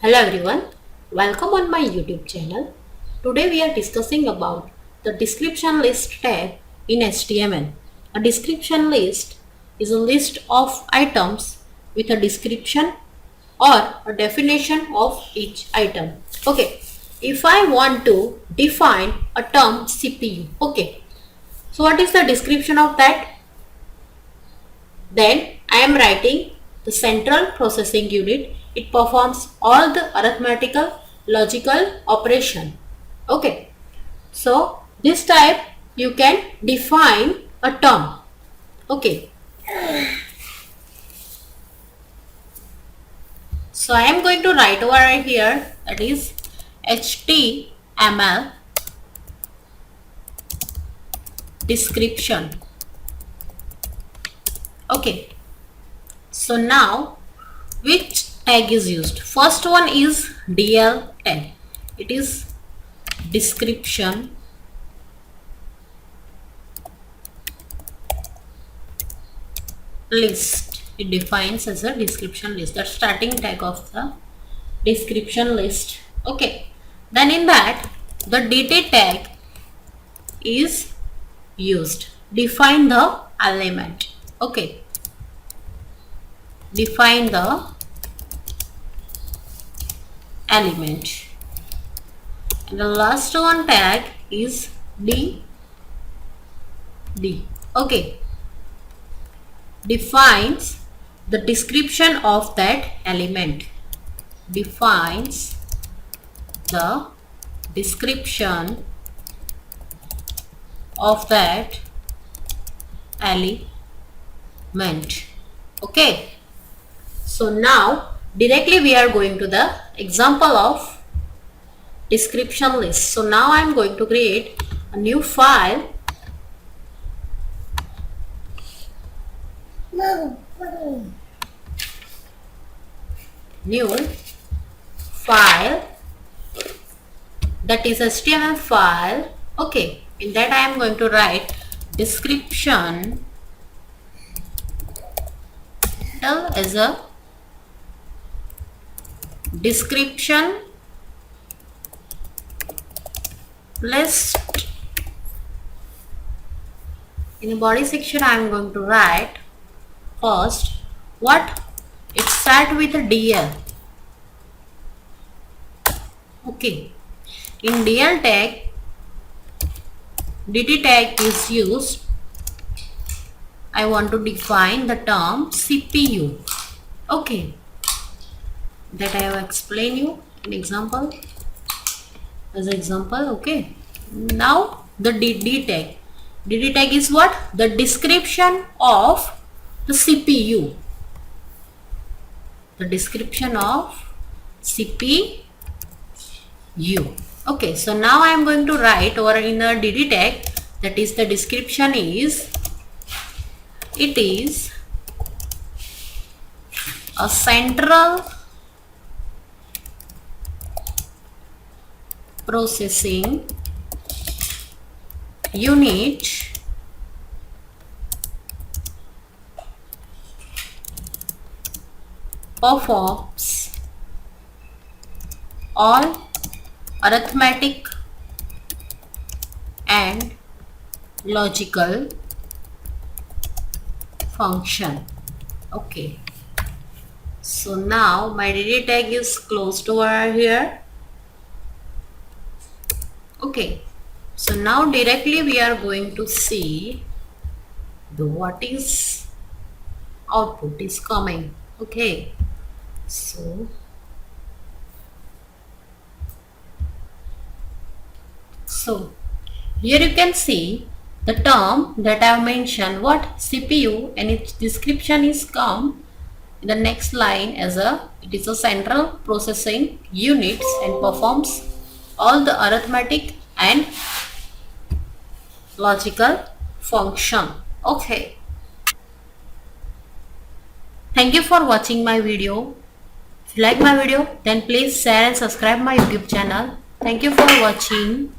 Hello everyone, welcome on my YouTube channel. Today we are discussing about the description list tag in HTML. A description list is a list of items with a description or a definition of each item. Okay, if I want to define a term CPU, okay, so what is the description of that? Then I am writing the central processing unit. It performs all the arithmetical logical operation. Okay. So this type you can define a term. Okay. So I am going to write over right here, that is HTML description. Okay. So now which tag is used? First one is DL tag. It is description list. It defines as a description list, the starting tag of the description list. Okay, then in that the DT tag is used. Define the element. Okay, define the element. And the last one tag is D. Okay, defines the description of that element. Defines the description of that element. Okay, so now directly we are going to the example of description list. So now I am going to create a new file. New file, that is HTML file. Okay, in that I am going to write description as a description list. In the body section I am going to write first what it start with a DL. Okay, in DL tag DT tag is used. I want to define the term CPU. Okay, that I have explained you in example, as example. Okay, now the DD tag is what? The description of the CPU. The description of CPU. Okay, so now I am going to write over in the DD tag, that is the description is, it is a central processing unit performs all arithmetic and logical function. Okay, so now my DD tag is closed over here. Okay, so now directly we are going to see the what is output is coming. Okay, so here you can see the term that I have mentioned, what CPU, and its description is come in the next line as a, it is a central processing units and performs all the arithmetic and logical function. Okay, thank you for watching my video. If you like my video, then please share and subscribe my YouTube channel. Thank you for watching.